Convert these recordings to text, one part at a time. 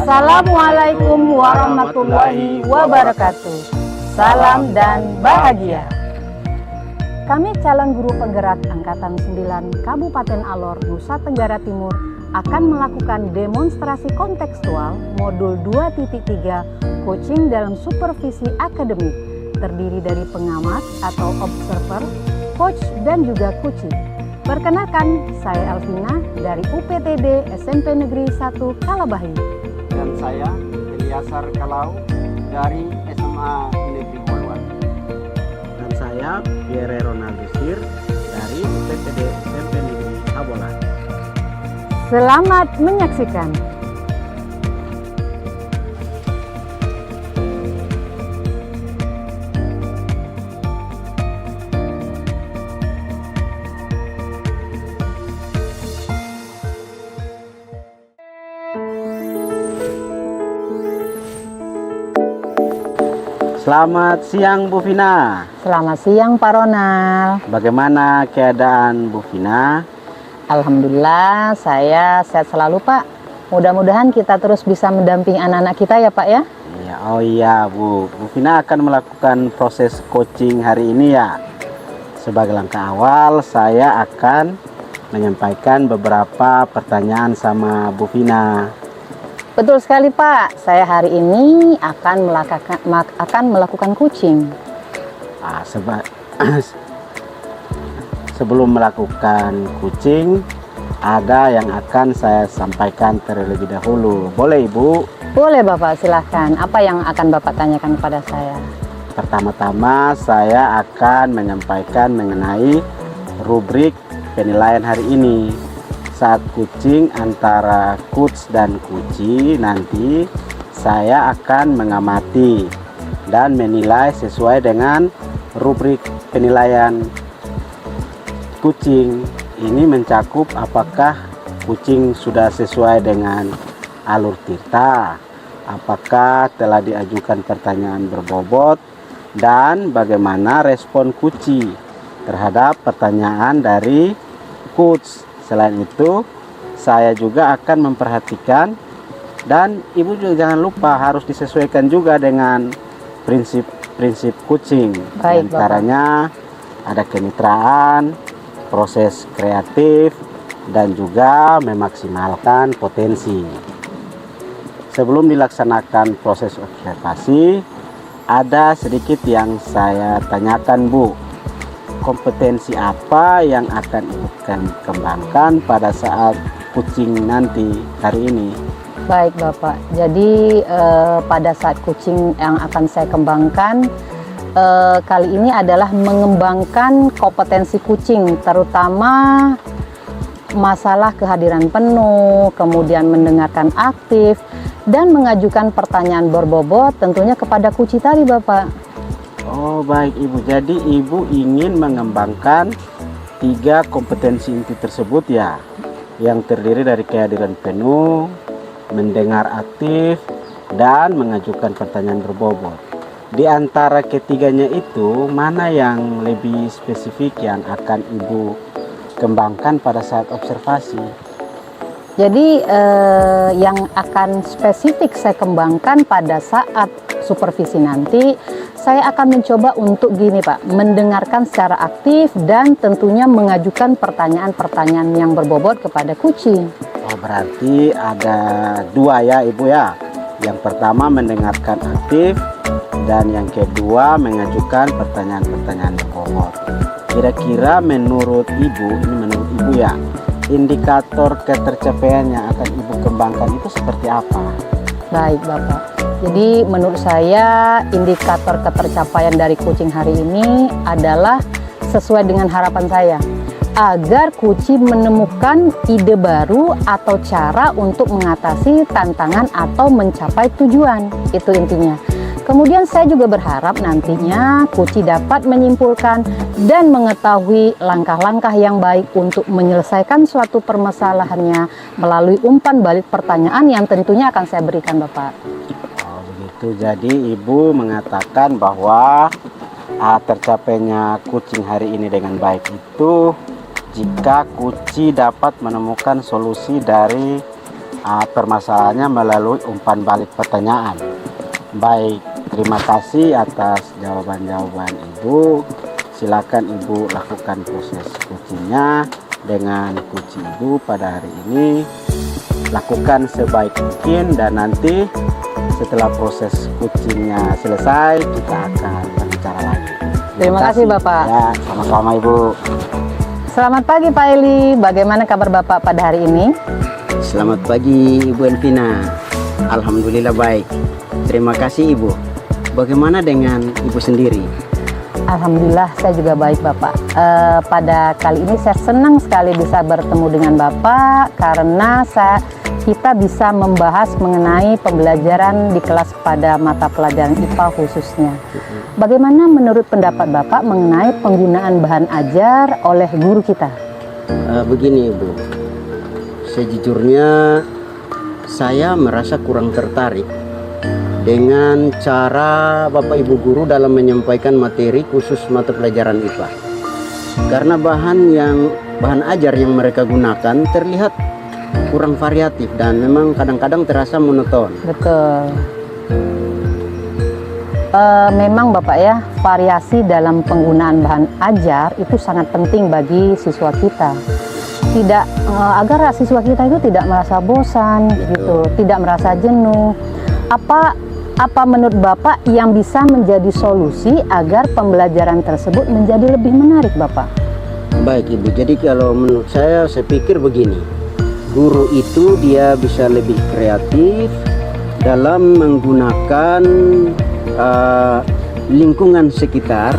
Assalamualaikum warahmatullahi wabarakatuh. Salam dan bahagia. Kami calon guru penggerak Angkatan 9 Kabupaten Alor, Nusa Tenggara Timur akan melakukan demonstrasi kontekstual modul 2.3 coaching dalam supervisi akademik, terdiri dari pengamat atau observer, coach dan juga coaching. Perkenalkan, saya Elvina dari UPTD SMP Negeri 1 Kalabahi. Dan saya Eliasar Kalau dari SMA Negeri Poluan. Dan saya Pierre Ronald Sir dari UPTD SMP Negeri Abolan. Selamat menyaksikan. Selamat siang Bu Vina. Selamat siang Pak Ronald. Bagaimana keadaan Bu Vina? Alhamdulillah saya sehat selalu Pak. Mudah-mudahan kita terus bisa mendampingi anak-anak kita ya Pak ya. Oh iya Bu Vina akan melakukan proses coaching hari ini ya. Sebagai langkah awal saya akan menyampaikan beberapa pertanyaan sama Bu Vina. Betul sekali Pak, saya hari ini akan melakukan coaching. Sebelum melakukan coaching, ada yang akan saya sampaikan terlebih dahulu. Boleh Ibu? Boleh Bapak, silahkan. Apa yang akan Bapak tanyakan kepada saya? Pertama-tama saya akan menyampaikan mengenai rubrik penilaian hari ini. Saat coaching antara coach dan coachee, nanti saya akan mengamati dan menilai sesuai dengan rubrik penilaian coaching. Ini mencakup apakah coaching sudah sesuai dengan alur tirta, apakah telah diajukan pertanyaan berbobot, dan bagaimana respon coachee terhadap pertanyaan dari coach. Selain itu, saya juga akan memperhatikan, dan Ibu juga jangan lupa harus disesuaikan juga dengan prinsip-prinsip coaching. Di antaranya ada kemitraan, proses kreatif, dan juga memaksimalkan potensi. Sebelum dilaksanakan proses observasi, ada sedikit yang saya tanyakan Bu. Kompetensi apa yang akan Ibu kembangkan pada saat coaching nanti hari ini? Baik Bapak, jadi pada saat coaching yang akan saya kembangkan kali ini adalah mengembangkan kompetensi coaching, terutama masalah kehadiran penuh, kemudian mendengarkan aktif, dan mengajukan pertanyaan berbobot tentunya kepada coachee tadi Bapak. Oh baik Ibu, jadi Ibu ingin mengembangkan 3 kompetensi inti tersebut ya, yang terdiri dari kehadiran penuh, mendengar aktif, dan mengajukan pertanyaan berbobot. Di antara ketiganya itu, mana yang lebih spesifik yang akan Ibu kembangkan pada saat observasi? Jadi yang akan spesifik saya kembangkan pada saat supervisi nanti, saya akan mencoba untuk gini Pak, mendengarkan secara aktif dan tentunya mengajukan pertanyaan-pertanyaan yang berbobot kepada coachee. Oh berarti ada 2 ya Ibu ya. Yang pertama mendengarkan aktif, dan yang kedua mengajukan pertanyaan-pertanyaan berbobot. Kira-kira menurut Ibu ya, indikator ketercapaian yang akan Ibu kembangkan itu seperti apa? Baik Bapak, jadi menurut saya indikator ketercapaian dari coaching hari ini adalah sesuai dengan harapan saya, agar coachee menemukan ide baru atau cara untuk mengatasi tantangan atau mencapai tujuan. Itu intinya. Kemudian saya juga berharap nantinya coachee dapat menyimpulkan dan mengetahui langkah-langkah yang baik untuk menyelesaikan suatu permasalahannya melalui umpan balik pertanyaan yang tentunya akan saya berikan Bapak. Oh begitu, jadi Ibu mengatakan bahwa tercapainya coaching hari ini dengan baik itu jika coachee dapat menemukan solusi dari permasalahannya melalui umpan balik pertanyaan. Baik, terima kasih atas jawaban-jawaban Ibu. Silakan Ibu lakukan proses kucingnya dengan kucing Ibu pada hari ini. Lakukan sebaik mungkin dan nanti setelah proses kucingnya selesai kita akan berbicara lagi. Terima kasih Bapak. Ya, sama-sama Ibu. Selamat pagi Pak Eli, bagaimana kabar Bapak pada hari ini? Selamat pagi Ibu Elvina. Alhamdulillah baik. Terima kasih Ibu. Bagaimana dengan Ibu sendiri? Alhamdulillah saya juga baik Bapak. Pada kali ini saya senang sekali bisa bertemu dengan Bapak karena kita bisa membahas mengenai pembelajaran di kelas pada mata pelajaran IPA khususnya. Bagaimana menurut pendapat Bapak mengenai penggunaan bahan ajar oleh guru kita? Begini Ibu, sejujurnya saya merasa kurang tertarik dengan cara Bapak Ibu guru dalam menyampaikan materi khusus mata pelajaran IPA. Karena bahan ajar yang mereka gunakan terlihat kurang variatif dan memang kadang-kadang terasa monoton. Betul. Memang Bapak ya, variasi dalam penggunaan bahan ajar itu sangat penting bagi siswa kita. Agar siswa kita itu tidak merasa bosan, gitu, tidak merasa jenuh. Apa menurut Bapak yang bisa menjadi solusi agar pembelajaran tersebut menjadi lebih menarik Bapak? Baik Ibu, jadi kalau menurut saya pikir begini. Guru itu dia bisa lebih kreatif dalam menggunakan lingkungan sekitar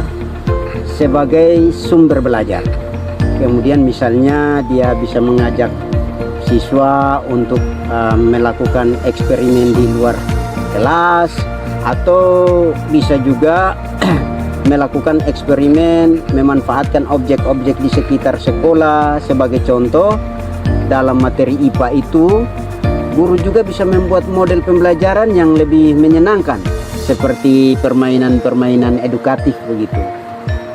sebagai sumber belajar. Kemudian misalnya dia bisa mengajak siswa untuk melakukan eksperimen di luar kelas, atau bisa juga melakukan eksperimen memanfaatkan objek-objek di sekitar sekolah. Sebagai contoh, dalam materi IPA itu guru juga bisa membuat model pembelajaran yang lebih menyenangkan seperti permainan-permainan edukatif begitu.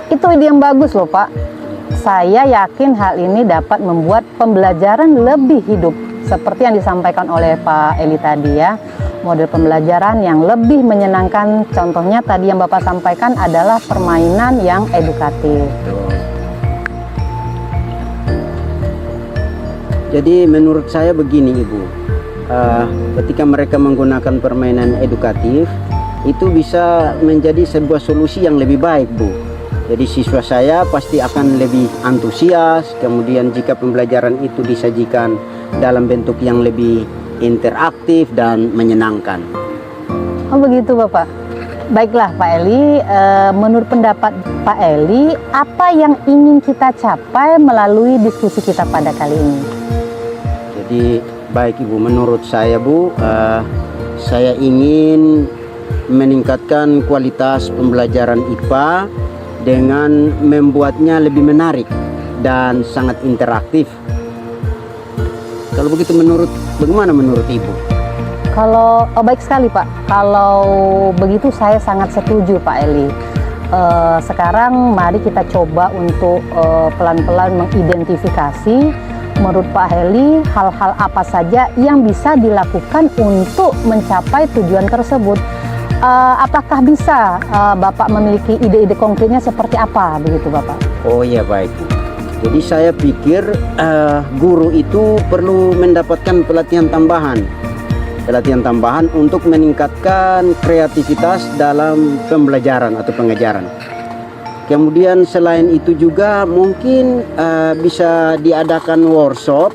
Itu ide yang bagus loh Pak. Saya yakin hal ini dapat membuat pembelajaran lebih hidup seperti yang disampaikan oleh Pak Eli tadi ya. Model pembelajaran yang lebih menyenangkan, contohnya tadi yang Bapak sampaikan adalah permainan yang edukatif. Jadi menurut saya begini Ibu, ketika mereka menggunakan permainan edukatif itu bisa menjadi sebuah solusi yang lebih baik Bu. Jadi siswa saya pasti akan lebih antusias. Kemudian jika pembelajaran itu disajikan dalam bentuk yang lebih interaktif dan menyenangkan. Oh begitu Bapak. Baiklah Pak Eli, menurut pendapat Pak Eli, apa yang ingin kita capai melalui diskusi kita pada kali ini? Jadi baik Ibu, menurut saya Bu, saya ingin meningkatkan kualitas pembelajaran IPA dengan membuatnya lebih menarik dan sangat interaktif. Kalau begitu bagaimana menurut Ibu? Baik sekali Pak. Kalau begitu saya sangat setuju Pak Eli. Sekarang mari kita coba untuk pelan-pelan mengidentifikasi menurut Pak Eli hal-hal apa saja yang bisa dilakukan untuk mencapai tujuan tersebut. Apakah bisa Bapak memiliki ide-ide konkretnya seperti apa begitu Bapak? Oh ya baik. Jadi saya pikir guru itu perlu mendapatkan pelatihan tambahan untuk meningkatkan kreativitas dalam pembelajaran atau pengajaran. Kemudian selain itu juga mungkin bisa diadakan workshop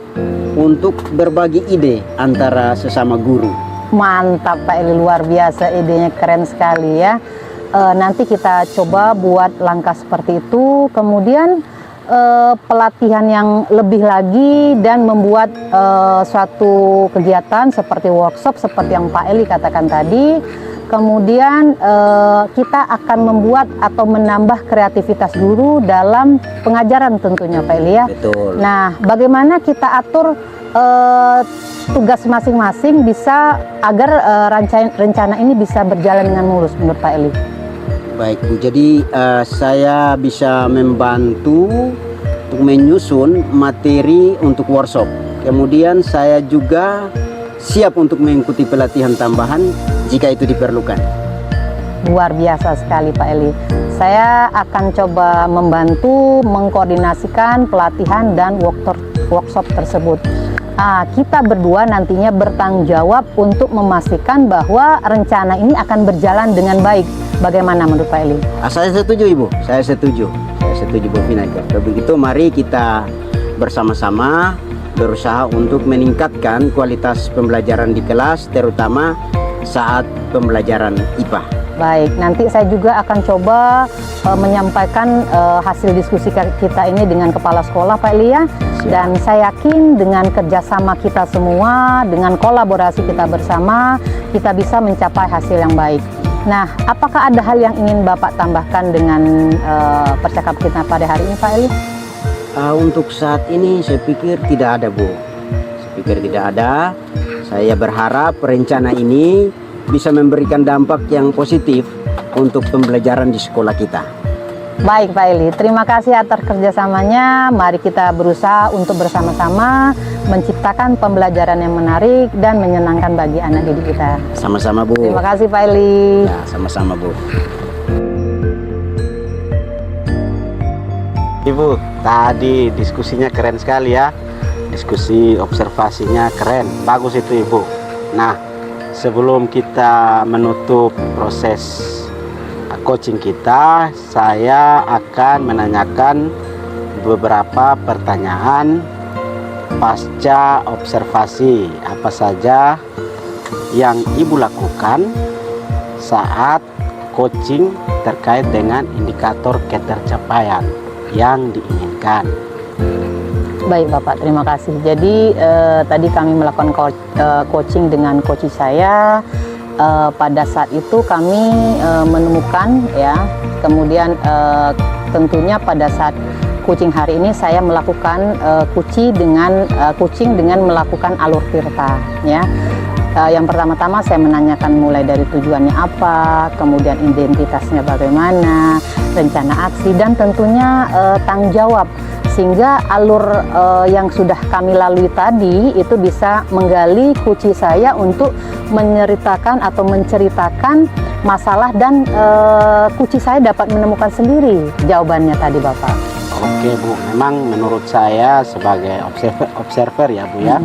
untuk berbagi ide antara sesama guru. Mantap Pak Eli, luar biasa, idenya keren sekali ya. Nanti kita coba buat langkah seperti itu, kemudian pelatihan yang lebih lagi dan membuat suatu kegiatan seperti workshop seperti yang Pak Eli katakan tadi. Kemudian kita akan membuat atau menambah kreativitas guru dalam pengajaran tentunya Pak Eli ya. Betul. Nah, bagaimana kita atur tugas masing-masing bisa agar rencana ini bisa berjalan dengan mulus menurut Pak Eli? Baik Bu, jadi saya bisa membantu untuk menyusun materi untuk workshop. Kemudian saya juga siap untuk mengikuti pelatihan tambahan jika itu diperlukan. Luar biasa sekali Pak Eli. Saya akan coba membantu mengkoordinasikan pelatihan dan workshop tersebut. Kita berdua nantinya bertanggung jawab untuk memastikan bahwa rencana ini akan berjalan dengan baik. Bagaimana menurut Pak Eli? Saya setuju Ibu, saya setuju Bu Vina. Kalau begitu mari kita bersama-sama berusaha untuk meningkatkan kualitas pembelajaran di kelas, terutama saat pembelajaran IPA. Baik, nanti saya juga akan coba menyampaikan hasil diskusi kita ini dengan kepala sekolah Pak Eli ya. Dan saya yakin dengan kerjasama kita semua, dengan kolaborasi kita bersama, kita bisa mencapai hasil yang baik. Nah, apakah ada hal yang ingin Bapak tambahkan dengan percakapan kita pada hari ini Pak Eli? Untuk saat ini saya pikir tidak ada Bu. Saya pikir tidak ada. Saya berharap rencana ini bisa memberikan dampak yang positif untuk pembelajaran di sekolah kita. Baik Pak Eli, terima kasih atas kerjasamanya. Mari kita berusaha untuk bersama-sama menciptakan pembelajaran yang menarik dan menyenangkan bagi anak didik kita. Sama-sama Bu. Terima kasih Pak Eli. Ya, sama-sama Bu. Ibu, tadi diskusinya keren sekali ya. Diskusi observasinya keren, bagus itu Ibu. Nah, sebelum kita menutup proses coaching kita, saya akan menanyakan beberapa pertanyaan pasca observasi. Apa saja yang Ibu lakukan saat coaching terkait dengan indikator ketercapaian yang diinginkan? Baik Bapak, terima kasih. Jadi tadi kami melakukan coaching dengan coach saya. Pada saat itu kami menemukan ya, kemudian tentunya pada saat coaching hari ini saya melakukan coaching dengan melakukan alur tirta ya. Yang pertama-tama saya menanyakan mulai dari tujuannya apa, kemudian identitasnya bagaimana, rencana aksi, dan tentunya tanggung jawab, sehingga alur yang sudah kami lalui tadi itu bisa menggali kunci saya untuk menceritakan masalah, dan kunci saya dapat menemukan sendiri jawabannya tadi Bapak. Oke Bu, memang menurut saya sebagai observer ya Bu ya,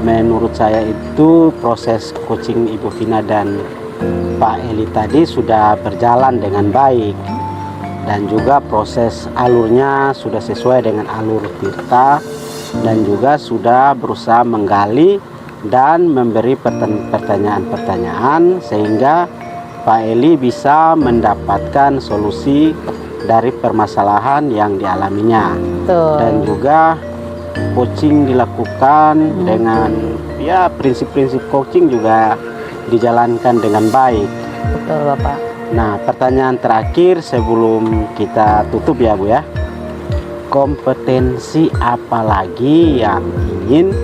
menurut saya itu proses coaching Ibu Vina dan Pak Eli tadi sudah berjalan dengan baik, dan juga proses alurnya sudah sesuai dengan alur tirta, dan juga sudah berusaha menggali dan memberi pertanyaan-pertanyaan sehingga Pak Eli bisa mendapatkan solusi dari permasalahan yang dialaminya. Betul. Dan juga coaching dilakukan dengan ya prinsip-prinsip coaching juga dijalankan dengan baik. Betul Bapak. Nah, pertanyaan terakhir sebelum kita tutup ya Bu ya, kompetensi apa lagi yang ingin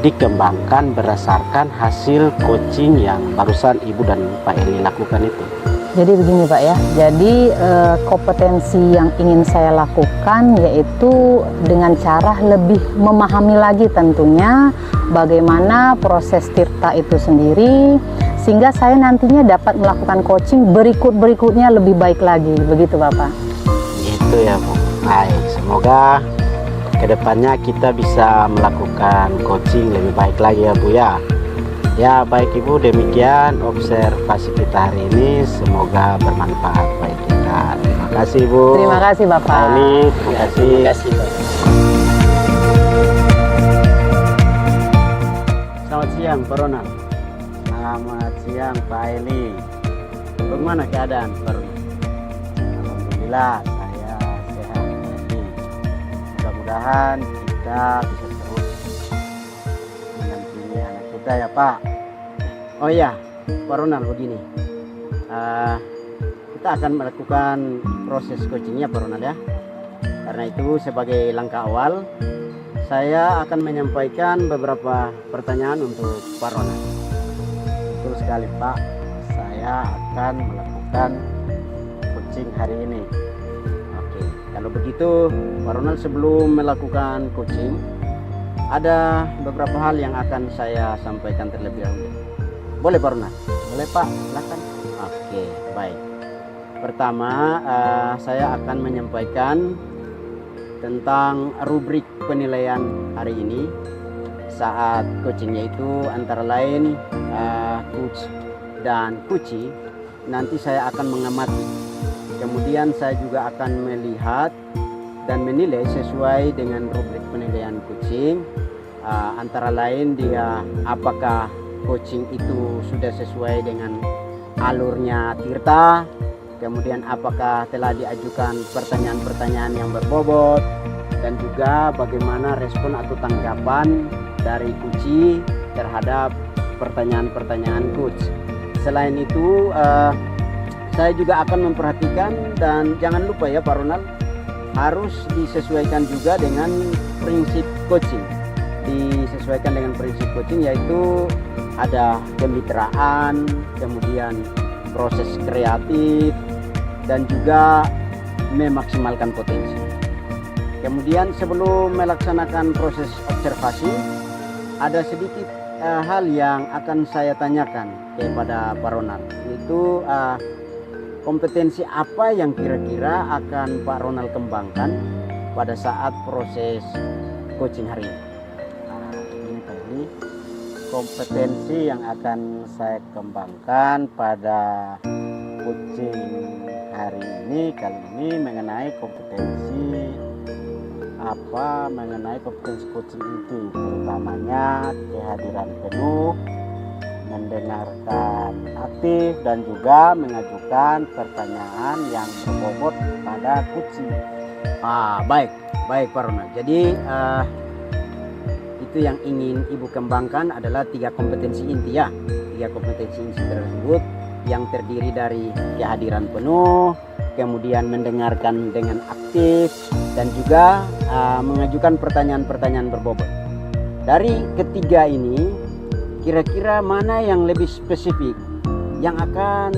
dikembangkan berdasarkan hasil coaching yang barusan Ibu dan Pak Eli lakukan itu? Jadi begini Pak ya, jadi kompetensi yang ingin saya lakukan yaitu dengan cara lebih memahami lagi tentunya bagaimana proses tirta itu sendiri, sehingga saya nantinya dapat melakukan coaching berikutnya lebih baik lagi, begitu Bapak. Itu ya Bu. Baik, semoga kedepannya kita bisa melakukan coaching lebih baik lagi ya Bu ya. Ya baik Ibu, demikian observasi kita hari ini, semoga bermanfaat bagi kita. Terima kasih Bu. Terima kasih Bapak. Pak Eli, terima kasih. Terima kasih Pak. Selamat siang Pak Ronald. Selamat siang Pak Eli. Bagaimana keadaan Pak Ronald? Alhamdulillah saya sehat lagi. Mudah-mudahan kita bisa terus mendampingi anak kita ya Pak. Oh iya Pak Ronald, begini, kita akan melakukan proses coachingnya Pak Ronald ya. Karena itu sebagai langkah awal saya akan menyampaikan beberapa pertanyaan untuk Pak Ronald. Betul sekali Pak, saya akan melakukan coaching hari ini. Oke, kalau begitu Pak Ronald, sebelum melakukan coaching ada beberapa hal yang akan saya sampaikan terlebih dahulu. Boleh Pak Ronald? Boleh Pak, silakan. Oke, baik. Pertama, saya akan menyampaikan tentang rubrik penilaian hari ini saat coaching, yaitu antara lain coach dan coachee. Nanti saya akan mengamati, kemudian saya juga akan melihat dan menilai sesuai dengan rubrik penilaian coaching. Antara lain dia apakah coaching itu sudah sesuai dengan alurnya Tirta, kemudian apakah telah diajukan pertanyaan-pertanyaan yang berbobot, dan juga bagaimana respon atau tanggapan dari coachee terhadap pertanyaan-pertanyaan coach. Selain itu saya juga akan memperhatikan, dan jangan lupa ya Pak Ronald, harus disesuaikan juga dengan prinsip coaching. Disesuaikan dengan prinsip coaching, yaitu ada kemitraan, kemudian proses kreatif, dan juga memaksimalkan potensi. Kemudian sebelum melaksanakan proses observasi, ada sedikit hal yang akan saya tanyakan kepada Pak Ronald. Itu kompetensi apa yang kira-kira akan Pak Ronald kembangkan pada saat proses coaching hari ini? Ini Pak Eli, kompetensi yang akan saya kembangkan pada coaching hari ini kali ini mengenai kompetensi coaching itu, terutamanya kehadiran penuh, mendengarkan aktif, dan juga mengajukan pertanyaan yang berbobot pada coaching. Baik Pak Ronald. Jadi itu yang ingin Ibu kembangkan adalah 3 kompetensi inti ya. 3 kompetensi inti tersebut yang terdiri dari kehadiran penuh, kemudian mendengarkan dengan aktif, dan juga mengajukan pertanyaan-pertanyaan berbobot. Dari ketiga ini, kira-kira mana yang lebih spesifik yang akan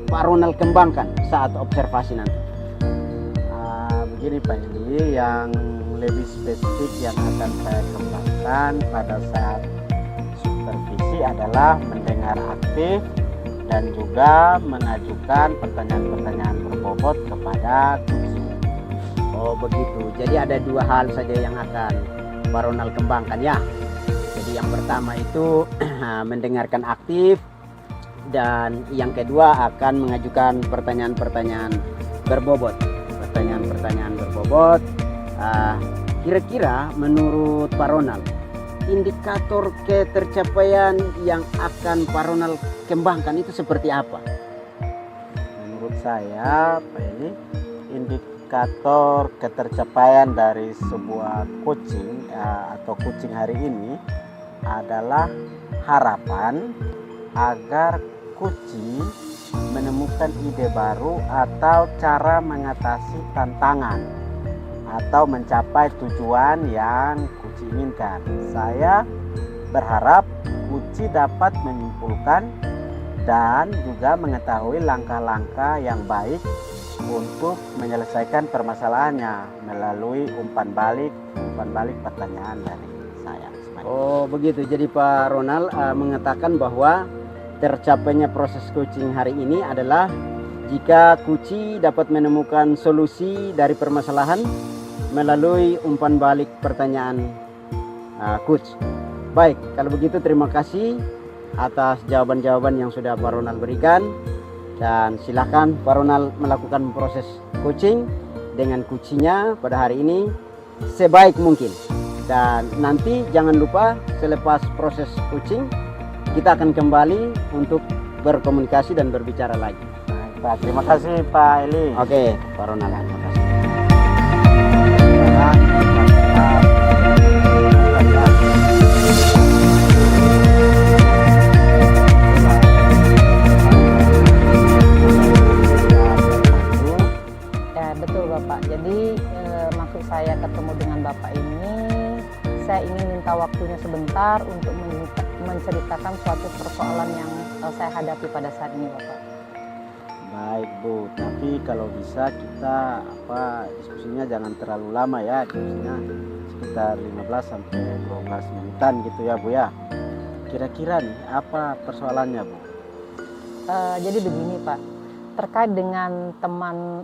Pak Ronald kembangkan saat observasi nanti? Begini Pak Eli, yang lebih spesifik yang akan saya kembangkan pada saat supervisi adalah mendengar aktif dan juga mengajukan pertanyaan-pertanyaan berbobot kepada coachee. Oh begitu. Jadi ada 2 hal saja yang akan Pak Ronald kembangkan ya. Jadi yang pertama itu mendengarkan aktif, dan yang kedua akan mengajukan pertanyaan-pertanyaan berbobot. Pertanyaan-pertanyaan berbobot. Kira-kira menurut Pak Ronald, indikator ketercapaian yang akan Pak Ronald kembangkan itu seperti apa? Menurut saya Pak Eli, indikator ketercapaian dari sebuah coaching atau coaching hari ini adalah harapan agar coachee menemukan ide baru atau cara mengatasi tantangan atau mencapai tujuan yang coachee inginkan. Saya berharap coachee dapat menyimpulkan dan juga mengetahui langkah-langkah yang baik untuk menyelesaikan permasalahannya melalui umpan balik pertanyaan dari saya. Oh begitu. Jadi Pak Ronald mengatakan bahwa tercapainya proses coaching hari ini adalah jika coachee dapat menemukan solusi dari permasalahan melalui umpan balik pertanyaan coach. Baik, kalau begitu terima kasih atas jawaban-jawaban yang sudah Pak Ronald berikan, dan silakan Pak Ronald melakukan proses coaching dengan coachee-nya pada hari ini sebaik mungkin. Dan nanti jangan lupa selepas proses coaching kita akan kembali untuk berkomunikasi dan berbicara lagi. Baik, terima kasih Pak Eli. Oke, Pak Ronald, terima kasih. Ya betul Bapak. Jadi maksud saya ketemu dengan Bapak ini, saya ingin minta waktunya sebentar untuk menceritakan suatu persoalan yang saya hadapi pada saat ini Bapak. Baik Bu, tapi kalau bisa kita diskusinya jangan terlalu lama ya, diskusinya sekitar 15 sampai 12 menitan gitu ya Bu ya. Kira-kira nih apa persoalannya Bu? Jadi begini Pak, terkait dengan teman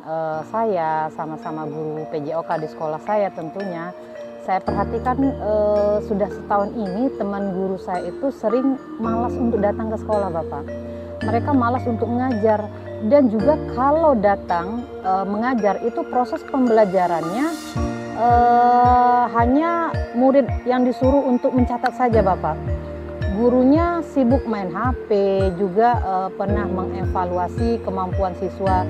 saya sama-sama guru PJOK di sekolah saya, tentunya saya perhatikan sudah setahun ini teman guru saya itu sering malas untuk datang ke sekolah Bapak. Mereka malas untuk mengajar, dan juga kalau datang mengajar itu proses pembelajarannya hanya murid yang disuruh untuk mencatat saja Bapak. Gurunya sibuk main HP, juga pernah mengevaluasi kemampuan siswa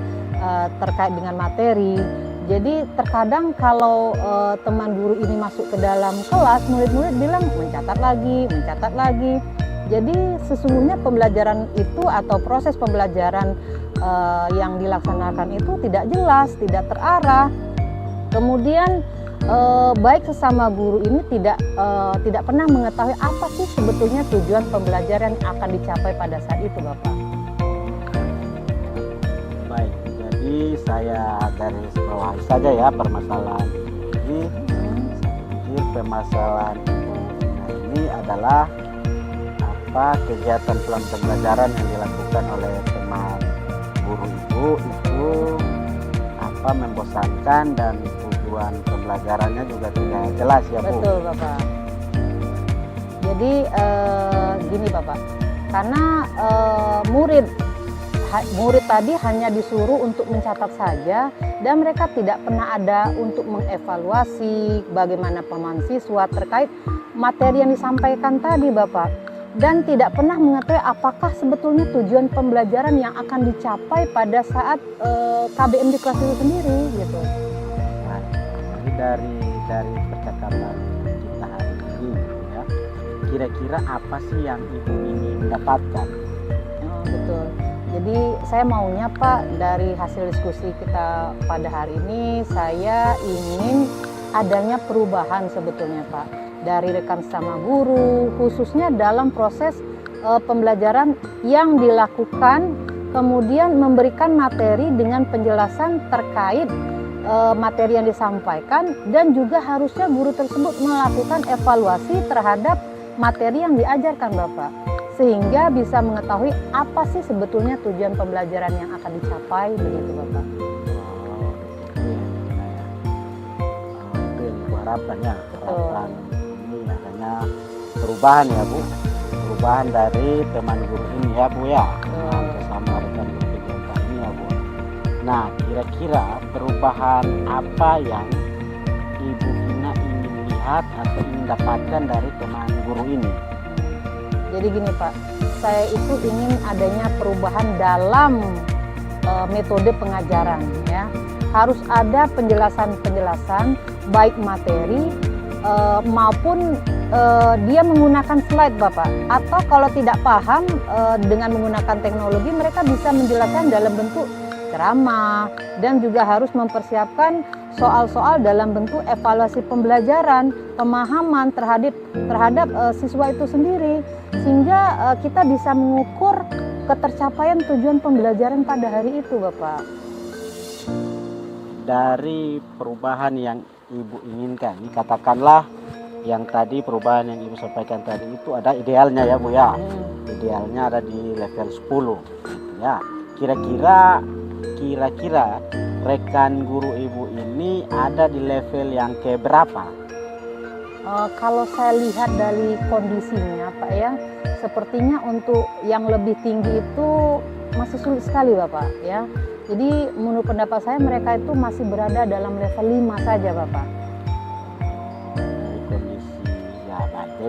terkait dengan materi. Jadi terkadang kalau teman guru ini masuk ke dalam kelas, murid-murid bilang mencatat lagi. Jadi sesungguhnya pembelajaran itu atau proses pembelajaran yang dilaksanakan itu tidak jelas, tidak terarah. Kemudian baik sesama guru ini tidak pernah mengetahui apa sih sebetulnya tujuan pembelajaran yang akan dicapai pada saat itu Bapak. Baik, jadi saya garis bawahi saja ya permasalahan ini. Jadi permasalahan ini adalah kegiatan plan pembelajaran yang dilakukan oleh teman guru ibu itu membosankan dan tujuan pembelajarannya juga tidak jelas ya Bu. Betul Bapak. Jadi gini Bapak, karena murid tadi hanya disuruh untuk mencatat saja, dan mereka tidak pernah ada untuk mengevaluasi bagaimana pemahaman siswa terkait materi yang disampaikan tadi Bapak, dan tidak pernah mengetahui apakah sebetulnya tujuan pembelajaran yang akan dicapai pada saat KBM di kelas itu sendiri gitu. Nah, ini dari percakapan kita hari ini ya, kira-kira apa sih yang Ibu ingin dapatkan? Betul. Jadi saya maunya Pak, dari hasil diskusi kita pada hari ini, saya ingin adanya perubahan sebetulnya Pak, dari rekan sesama guru, khususnya dalam proses pembelajaran yang dilakukan, kemudian memberikan materi dengan penjelasan terkait materi yang disampaikan, dan juga harusnya guru tersebut melakukan evaluasi terhadap materi yang diajarkan Bapak, sehingga bisa mengetahui apa sih sebetulnya tujuan pembelajaran yang akan dicapai begitu Bapak. Itu yang Ibu harapan ya, harapan ini adanya perubahan ya Bu, perubahan dari teman guru ini ya Bu ya, bersama rekan guru PJOK ini ya Bu. Nah, kira-kira perubahan apa yang Ibu Vina ingin lihat atau ingin dapatkan dari teman guru ini? Jadi gini Pak, saya itu ingin adanya perubahan dalam metode pengajaran ya. Harus ada penjelasan-penjelasan baik materi maupun dia menggunakan slide Bapak. Atau kalau tidak paham dengan menggunakan teknologi, mereka bisa menjelaskan dalam bentuk ceramah, dan juga harus mempersiapkan soal-soal dalam bentuk evaluasi pembelajaran, pemahaman terhadap siswa itu sendiri, sehingga kita bisa mengukur ketercapaian tujuan pembelajaran pada hari itu Bapak. Dari perubahan yang Ibu inginkan, katakanlah yang tadi perubahan yang Ibu sampaikan tadi itu ada idealnya ya Bu ya, idealnya ada di level 10 ya. Kira-kira rekan guru Ibu ini ada di level yang keberapa? Kalau saya lihat dari kondisinya Pak ya, sepertinya untuk yang lebih tinggi itu masih sulit sekali Bapak ya. Jadi menurut pendapat saya mereka itu masih berada dalam level 5 saja Bapak.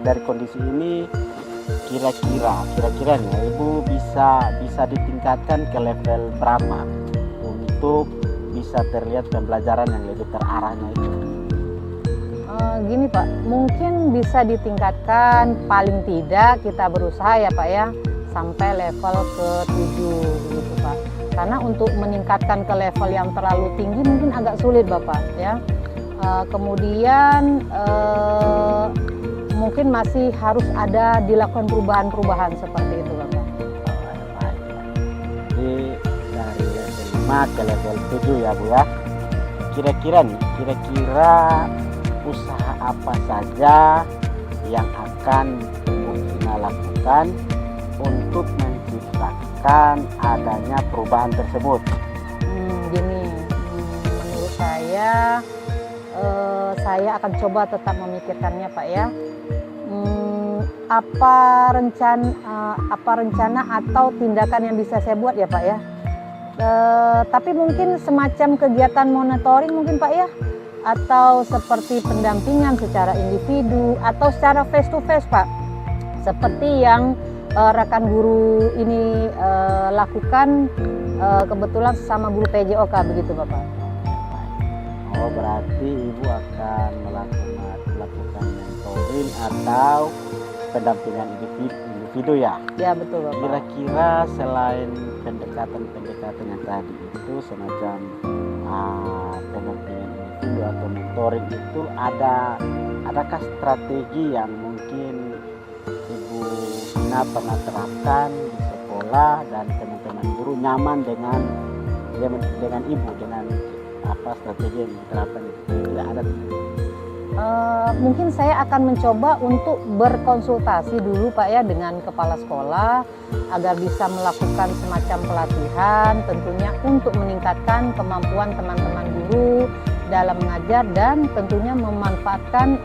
Dari kondisi ini kira-kira nih Ibu bisa ditingkatkan ke level berapa untuk bisa terlihat pembelajaran yang lebih terarahnya itu? Gini Pak, mungkin bisa ditingkatkan, paling tidak kita berusaha ya Pak ya, sampai level ke-7 begitu Pak. Karena untuk meningkatkan ke level yang terlalu tinggi mungkin agak sulit Bapak ya. Kemudian mungkin masih harus ada dilakukan perubahan-perubahan seperti itu Bapak. Jadi dari level 5 ke level 7 ya Bu ya. Kira-kira usaha apa saja yang akan Ibu Vina lakukan untuk menciptakan adanya perubahan tersebut? Gini, menurut saya akan coba tetap memikirkannya, Pak ya. Apa rencana atau tindakan yang bisa saya buat ya, Pak ya? Tapi mungkin semacam kegiatan monitoring mungkin, Pak ya, atau seperti pendampingan secara individu atau secara face to face, Pak, seperti yang rekan guru ini lakukan kebetulan sesama guru PJOK begitu, Bapak. Oh, berarti Ibu akan melakukan mentoring atau pendampingan individu ya? Ya, betul, Bapak. Kira-kira selain pendekatan yang tadi itu semacam pendampingan individu atau mentoring itu adakah strategi yang mungkin Ibu Vina pernah terapkan di sekolah dan teman-teman guru nyaman dengan Ibu, dengan apa strategi yang diterapkan itu? Tidak ada. Mungkin saya akan mencoba untuk berkonsultasi dulu, Pak ya, dengan kepala sekolah agar bisa melakukan semacam pelatihan tentunya untuk meningkatkan kemampuan teman-teman guru dalam mengajar dan tentunya memanfaatkan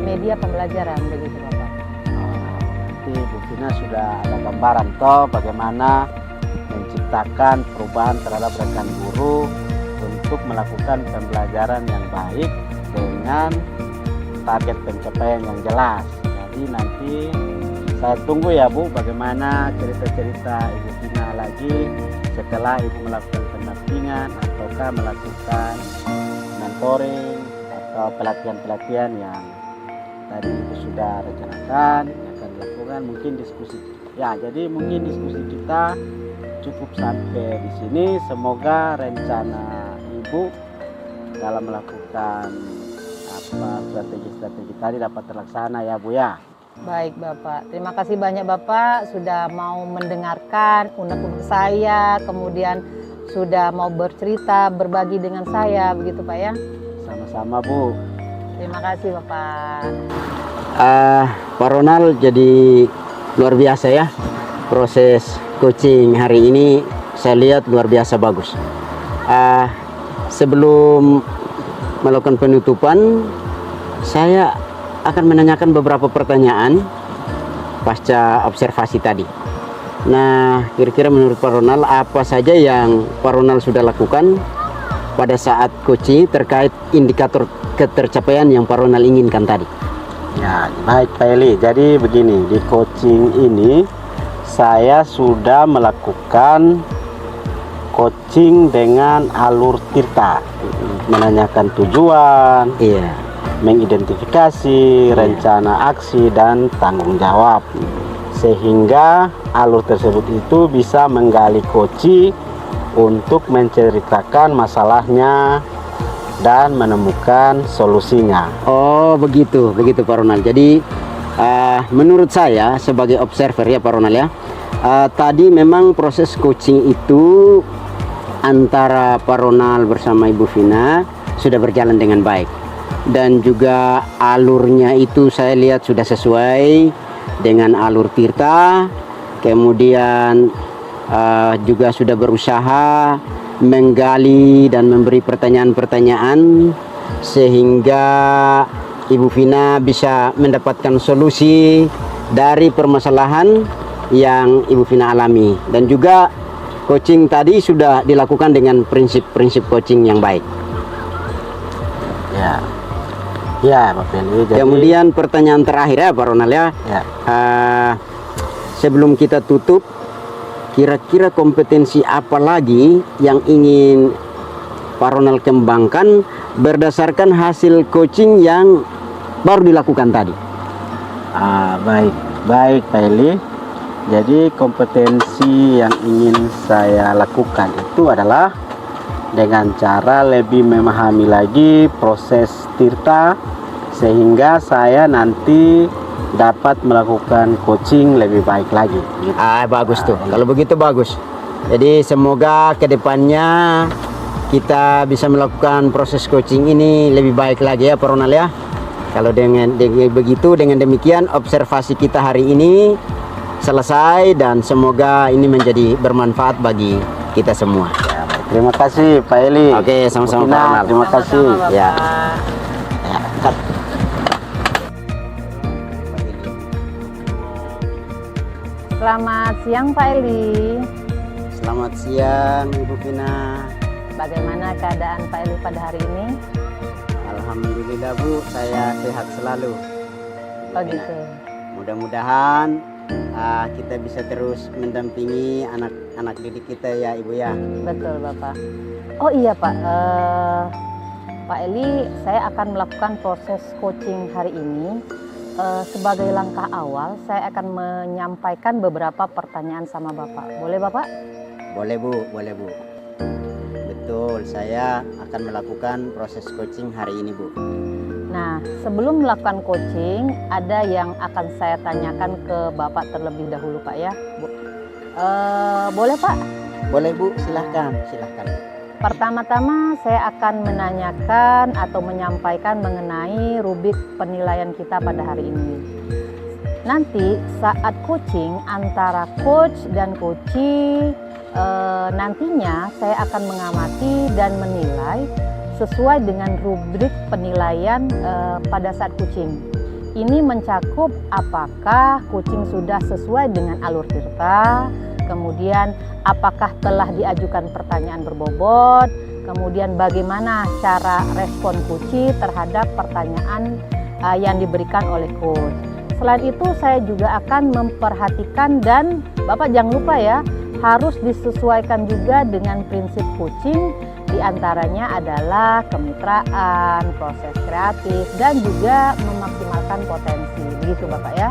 media pembelajaran begitu, Bapak. Nanti Bu Vina sudah ada gambaran toh bagaimana menciptakan perubahan terhadap rekan guru untuk melakukan pembelajaran yang baik dengan target pencapaian yang jelas. Jadi nanti saya tunggu ya Bu, bagaimana cerita-cerita Ibu Vina lagi setelah Ibu melakukan pendampingan ataukah melakukan mentoring atau pelatihan-pelatihan yang tadi Ibu sudah rencanakan akan dilakukan. Mungkin diskusi ya, jadi mungkin diskusi kita cukup sampai di sini. Semoga rencana Ibu dalam melakukan strategi-strategi tadi dapat terlaksana ya Bu ya. Baik Bapak, terima kasih banyak Bapak sudah mau mendengarkan unek-unek saya, kemudian sudah mau bercerita, berbagi dengan saya begitu Pak ya. Sama-sama Bu. Terima kasih Bapak. Pak Ronald, jadi luar biasa ya proses coaching hari ini, saya lihat luar biasa bagus. Sebelum melakukan penutupan, saya akan menanyakan beberapa pertanyaan pasca observasi tadi. Nah, kira-kira menurut Pak Ronald apa saja yang Pak Ronald sudah lakukan pada saat coaching terkait indikator ketercapaian yang Pak Ronald inginkan tadi? Ya, baik Pak Eli. Jadi begini, di coaching ini saya sudah melakukan coaching dengan alur tirta, menanyakan tujuan, mengidentifikasi rencana aksi dan tanggung jawab, sehingga alur tersebut itu bisa menggali coaching untuk menceritakan masalahnya dan menemukan solusinya. Oh begitu Pak Ronald. Jadi menurut saya sebagai observer ya Pak Ronald ya, tadi memang proses coaching itu antara Pak Ronald bersama Ibu Vina sudah berjalan dengan baik, dan juga alurnya itu saya lihat sudah sesuai dengan alur tirta. Kemudian juga sudah berusaha menggali dan memberi pertanyaan-pertanyaan sehingga Ibu Vina bisa mendapatkan solusi dari permasalahan yang Ibu Vina alami, dan juga coaching tadi sudah dilakukan dengan prinsip-prinsip coaching yang baik. Ya Pak Peli. Kemudian pertanyaan terakhir ya Pak Ronald ya. Sebelum kita tutup, kira-kira kompetensi apa lagi yang ingin Pak Ronald kembangkan berdasarkan hasil coaching yang baru dilakukan tadi? Baik Pak Eli. Jadi kompetensi yang ingin saya lakukan itu adalah dengan cara lebih memahami lagi proses tirta, sehingga saya nanti dapat melakukan coaching lebih baik lagi. Bagus tuh. Kalau begitu bagus. Jadi semoga kedepannya kita bisa melakukan proses coaching ini lebih baik lagi ya Pak Ronald ya. Kalau dengan begitu, dengan demikian observasi kita hari ini selesai dan semoga ini menjadi bermanfaat bagi kita semua. Terima kasih Pak Eli. Oke, sama-sama Pak Tina, Ronald. terima kasih. Sama-sama, Ya. Bapak. Ya, cut. Selamat siang Pak Eli. Selamat siang Ibu Pina. Bagaimana keadaan Pak Eli pada hari ini? Alhamdulillah Bu, saya sehat selalu. Ibu Oh Pina. gitu. Mudah-mudahan kita bisa terus mendampingi anak-anak didik kita ya Ibu ya. Betul Bapak. Oh iya Pak, Pak Eli, saya akan melakukan proses coaching hari ini. Sebagai langkah awal, saya akan menyampaikan beberapa pertanyaan sama Bapak. Boleh Bapak? Boleh Bu, boleh Bu. Betul, saya akan melakukan proses coaching hari ini Bu. Nah, sebelum melakukan coaching, ada yang akan saya tanyakan ke Bapak terlebih dahulu Pak ya. Boleh Pak? Boleh Bu, silahkan, silahkan. Pertama-tama saya akan menanyakan atau menyampaikan mengenai rubrik penilaian kita pada hari ini. Nanti saat coaching antara coach dan coachee, nantinya saya akan mengamati dan menilai sesuai dengan rubrik penilaian pada saat coaching. Ini mencakup apakah coaching sudah sesuai dengan alur tirta, kemudian apakah telah diajukan pertanyaan berbobot, kemudian bagaimana cara respon coachee terhadap pertanyaan yang diberikan oleh coach. Selain itu saya juga akan memperhatikan dan Bapak jangan lupa ya, harus disesuaikan juga dengan prinsip coaching, diantaranya adalah kemitraan, proses kreatif, dan juga memaksimalkan potensi. Begitu Bapak ya.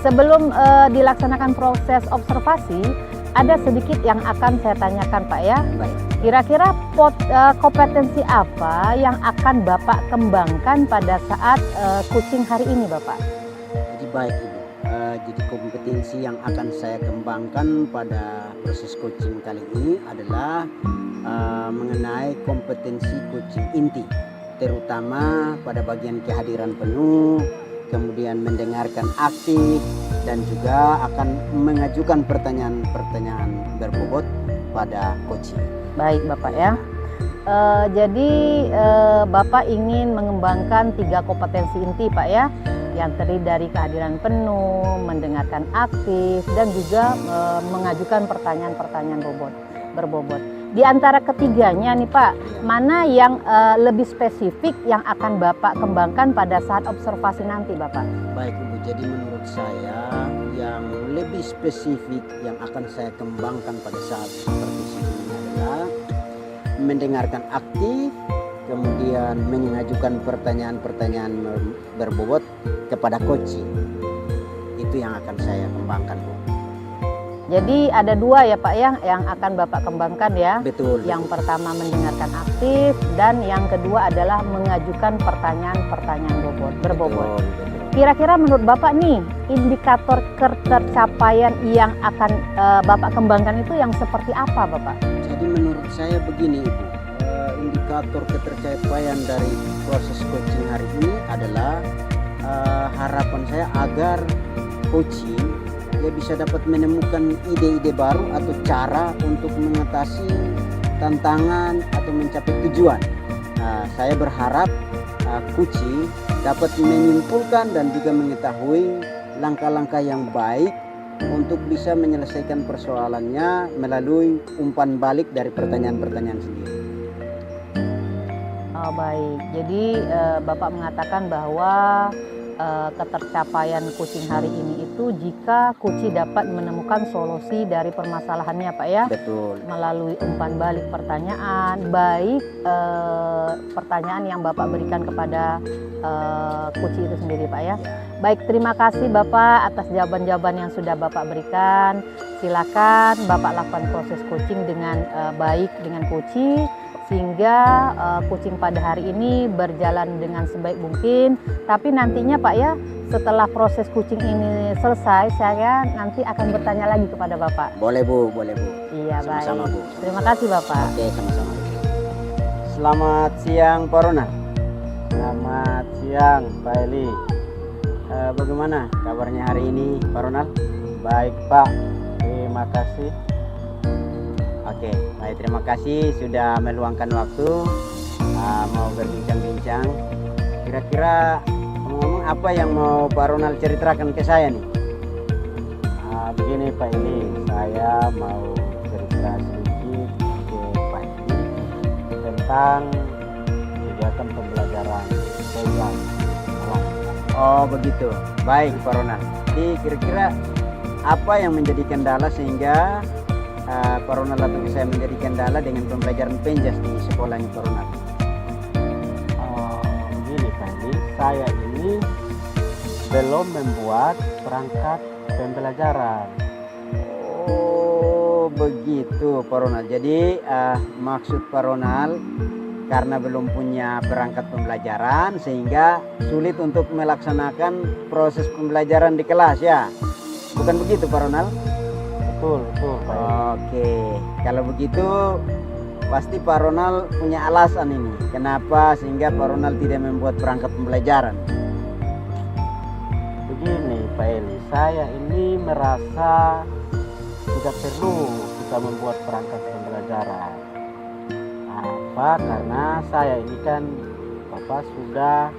Sebelum dilaksanakan proses observasi, ada sedikit yang akan saya tanyakan Pak ya. Baik. Kira-kira kompetensi apa yang akan Bapak kembangkan pada saat coaching hari ini Bapak? Jadi baik Ibu. Jadi kompetensi yang akan saya kembangkan pada proses coaching kali ini adalah mengenai kompetensi coaching inti, terutama pada bagian kehadiran penuh, kemudian mendengarkan aktif, dan juga akan mengajukan pertanyaan-pertanyaan berbobot pada coaching. Baik Bapak ya. Jadi Bapak ingin mengembangkan 3 kompetensi inti Pak ya, yang terdiri dari kehadiran penuh, mendengarkan aktif, dan juga mengajukan pertanyaan-pertanyaan berbobot. Di antara ketiganya nih Pak, mana yang lebih spesifik yang akan Bapak kembangkan pada saat observasi nanti Bapak? Baik Ibu, jadi menurut saya yang lebih spesifik yang akan saya kembangkan pada saat supervisi ini adalah mendengarkan aktif, kemudian mengajukan pertanyaan-pertanyaan berbobot kepada coaching. Itu yang akan saya kembangkan Bu. Jadi ada 2 ya Pak yang akan Bapak kembangkan ya. Betul. Yang pertama mendengarkan aktif, dan yang kedua adalah mengajukan pertanyaan-pertanyaan berbobot. Betul. Kira-kira menurut Bapak nih, indikator ketercapaian yang akan Bapak kembangkan itu yang seperti apa Bapak? Jadi menurut saya begini Ibu, indikator ketercapaian dari proses coaching hari ini adalah harapan saya agar coaching dia bisa dapat menemukan ide-ide baru atau cara untuk mengatasi tantangan atau mencapai tujuan. Saya berharap coaching dapat menyimpulkan dan juga mengetahui langkah-langkah yang baik untuk bisa menyelesaikan persoalannya melalui umpan balik dari pertanyaan-pertanyaan sendiri. Oh, baik, jadi Bapak mengatakan bahwa ketercapaian coaching hari ini itu jika coaching dapat menemukan solusi dari permasalahannya Pak ya. Betul. Melalui umpan balik pertanyaan, baik pertanyaan yang Bapak berikan kepada coaching itu sendiri Pak ya. Baik, terima kasih Bapak atas jawaban-jawaban yang sudah Bapak berikan. Silakan Bapak lakukan proses coaching dengan baik dengan coaching, sehingga coaching pada hari ini berjalan dengan sebaik mungkin. Tapi nantinya Pak ya, setelah proses coaching ini selesai, saya nanti akan bertanya lagi kepada Bapak. Boleh Bu, boleh Bu. Iya, Sama-sama, baik. Bu. Terima kasih Bapak. Oke, sama-sama. Selamat siang Pak Ronald. siang Pak Eli. Bagaimana kabarnya hari ini, Pak Ronald? Baik Pak, terima kasih. Oke, baik, terima kasih sudah meluangkan waktu mau berbincang-bincang. Kira-kira ngomong apa yang mau Pak Ronald ceritakan ke saya nih? Begini Pak Eli, saya mau cerita sedikit ke Pak Eli tentang kegiatan pembelajaran Penjas. Oh begitu, baik Pak Ronald. Jadi kira-kira apa yang menjadi kendala sehingga Pak Ronald atau saya menjadi kendala dengan pembelajaran Penjas di sekolahnya Pak Ronald? Begini Pak Eli, saya ini belum membuat perangkat pembelajaran. Oh begitu Pak Ronald. Jadi maksud Pak Ronald karena belum punya perangkat pembelajaran sehingga sulit untuk melaksanakan proses pembelajaran di kelas ya. Bukan begitu Pak Ronald? Betul Pak Eli. Oke, kalau begitu pasti Pak Ronald punya alasan ini. Kenapa sehingga Pak Ronald tidak membuat perangkat pembelajaran? Begini Pak Eli, saya ini merasa tidak perlu kita membuat perangkat pembelajaran. Apa? Karena saya ini kan Bapak sudah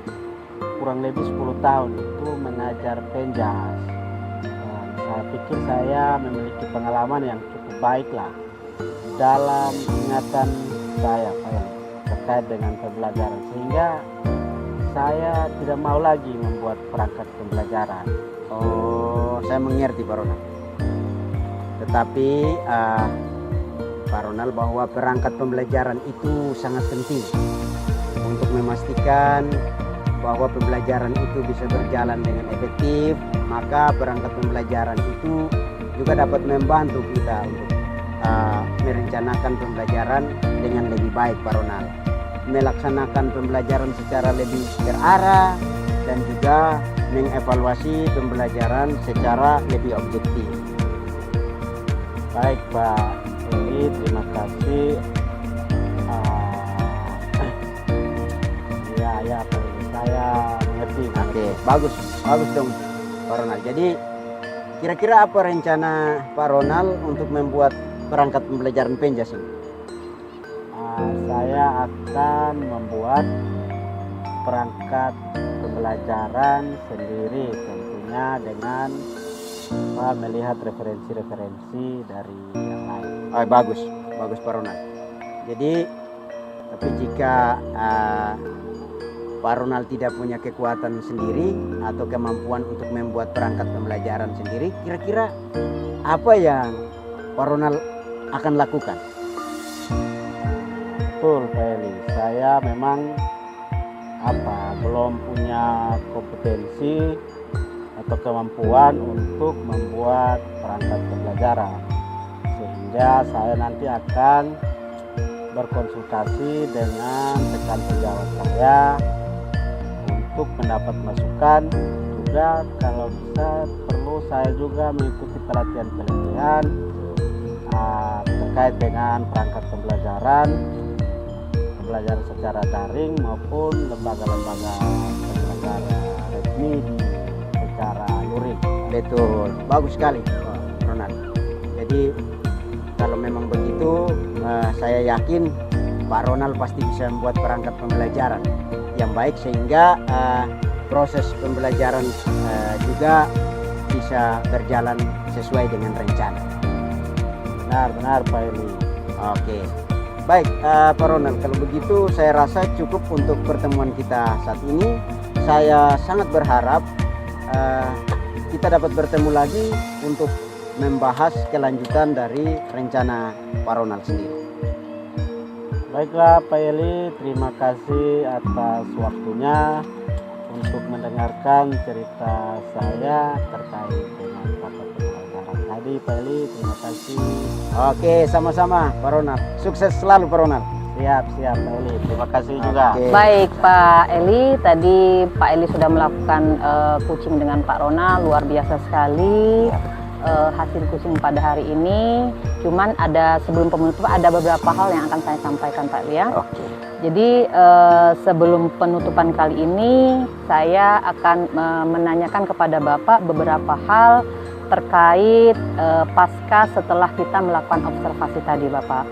kurang lebih 10 tahun itu mengajar Penjas. Saya pikir saya memiliki pengalaman yang cukup baik lah dalam ingatan saya Pak Eli terkait dengan pembelajaran, sehingga saya tidak mau lagi membuat perangkat pembelajaran. Oh, saya mengerti Pak Ronald. Tetapi Pak Ronald bahwa perangkat pembelajaran itu sangat penting untuk memastikan bahwa pembelajaran itu bisa berjalan dengan efektif. Maka perangkat pembelajaran itu juga dapat membantu kita untuk merencanakan pembelajaran dengan lebih baik Pak Ronald, melaksanakan pembelajaran secara lebih terarah dan juga mengevaluasi pembelajaran secara lebih objektif. Baik Pak Eli, terima kasih. Ya Pak Eli, saya mengerti. Oke, bagus dong Pak Ronald. Jadi kira-kira apa rencana Pak Ronald untuk membuat perangkat pembelajaran Penjas ini? Saya akan membuat perangkat pembelajaran sendiri, tentunya dengan melihat referensi-referensi dari yang lain. Bagus Pak Ronald. Jadi tapi jika Pak Ronald tidak punya kekuatan sendiri atau kemampuan untuk membuat perangkat pembelajaran sendiri, kira-kira apa yang Pak Ronald akan lakukan? Betul Pak Eli, saya memang belum punya kompetensi atau kemampuan untuk membuat perangkat pembelajaran, sehingga saya nanti akan berkonsultasi dengan rekan sejawat saya untuk mendapat masukan. Juga kalau bisa perlu saya juga mengikuti pelatihan-pelatihan terkait dengan perangkat pembelajaran secara daring maupun lembaga-lembaga penyelenggara resmi secara luring. Betul, bagus sekali Pak Ronald. Jadi kalau memang begitu saya yakin Pak Ronald pasti bisa membuat perangkat pembelajaran yang baik sehingga proses pembelajaran juga bisa berjalan sesuai dengan rencana. Benar Pak Eli. Oke, baik Pak Ronald, kalau begitu saya rasa cukup untuk pertemuan kita saat ini. Saya sangat berharap kita dapat bertemu lagi untuk membahas kelanjutan dari rencana Pak Ronald sendiri. Baiklah Pak Eli, terima kasih atas waktunya untuk mendengarkan cerita saya terkait dengan perangkat pembelajaran tadi. Pak Eli, terima kasih. Oke, sama-sama Pak Ronald. Sukses selalu Pak Ronald. Siap Pak Eli, terima kasih juga. Oke. Baik Pak Eli, tadi Pak Eli sudah melakukan coaching dengan Pak Ronald, luar biasa sekali. hasil kucing pada hari ini. Cuman sebelum penutupan ada beberapa hal yang akan saya sampaikan Pak Eli ya. Oke. Jadi sebelum penutupan kali ini saya akan menanyakan kepada Bapak beberapa hal terkait pasca setelah kita melakukan observasi tadi Bapak.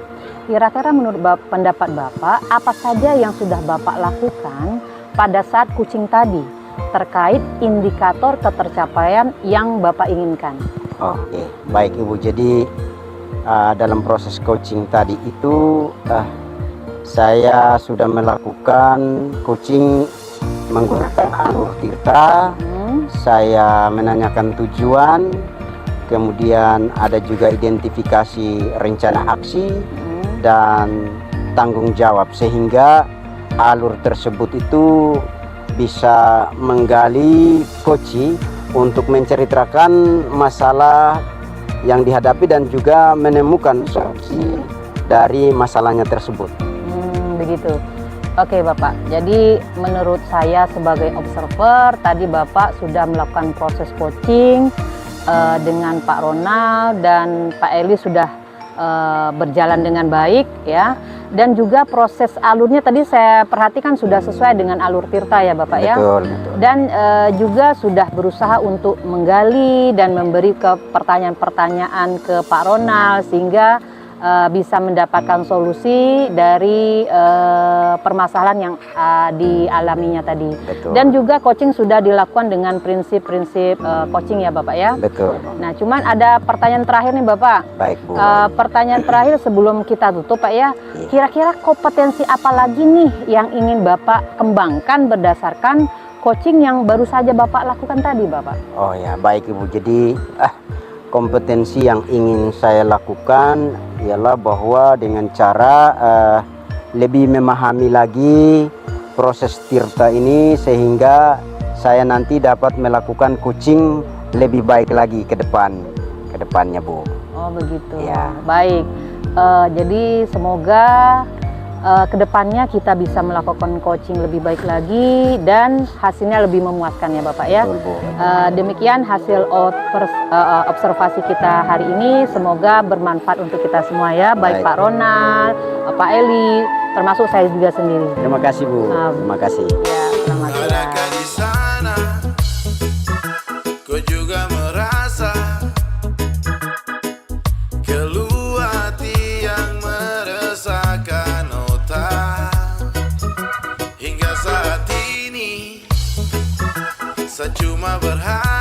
Kira-kira menurut pendapat Bapak apa saja yang sudah Bapak lakukan pada saat kucing tadi terkait indikator ketercapaian yang Bapak inginkan? Oke, baik Ibu. Jadi dalam proses coaching tadi itu saya sudah melakukan coaching menggunakan alur tirta. Saya menanyakan tujuan, kemudian ada juga identifikasi rencana aksi dan tanggung jawab, sehingga alur tersebut itu bisa menggali coaching untuk menceritakan masalah yang dihadapi dan juga menemukan solusi dari masalahnya tersebut. Begitu. Oke Bapak, jadi menurut saya sebagai observer, tadi Bapak sudah melakukan proses coaching dengan Pak Ronald dan Pak Eli sudah berjalan dengan baik ya. Dan juga proses alurnya tadi saya perhatikan sudah sesuai dengan alur tirta ya Bapak ya. Betul, betul. Dan juga sudah berusaha untuk menggali dan memberi pertanyaan-pertanyaan ke Pak Ronald sehingga bisa mendapatkan solusi dari permasalahan yang dialaminya tadi. Betul. Dan juga coaching sudah dilakukan dengan prinsip-prinsip coaching ya Bapak ya. Betul. Nah cuman ada pertanyaan terakhir nih Bapak. Baik Bu. Pertanyaan terakhir sebelum kita tutup Pak ya. Kira-kira kompetensi apa lagi nih yang ingin Bapak kembangkan berdasarkan coaching yang baru saja Bapak lakukan tadi Bapak? Oh ya, baik Ibu. Jadi kompetensi yang ingin saya lakukan ialah bahwa dengan cara lebih memahami lagi proses tirta ini sehingga saya nanti dapat melakukan coaching lebih baik lagi ke depannya Bu. Oh begitu. Ya. Baik. Jadi semoga kedepannya kita bisa melakukan coaching lebih baik lagi dan hasilnya lebih memuaskan ya Bapak ya. Betul, Bu. Demikian hasil observasi kita hari ini, semoga bermanfaat untuk kita semua ya, baik Pak Ronald, Pak Eli, termasuk saya juga sendiri. Terima kasih Bu. Terima kasih. Ya, selamat siang. Adakah di sana kau juga merasa keluh hati yang meresahkan otak? Hingga saat ini saya cuma berharap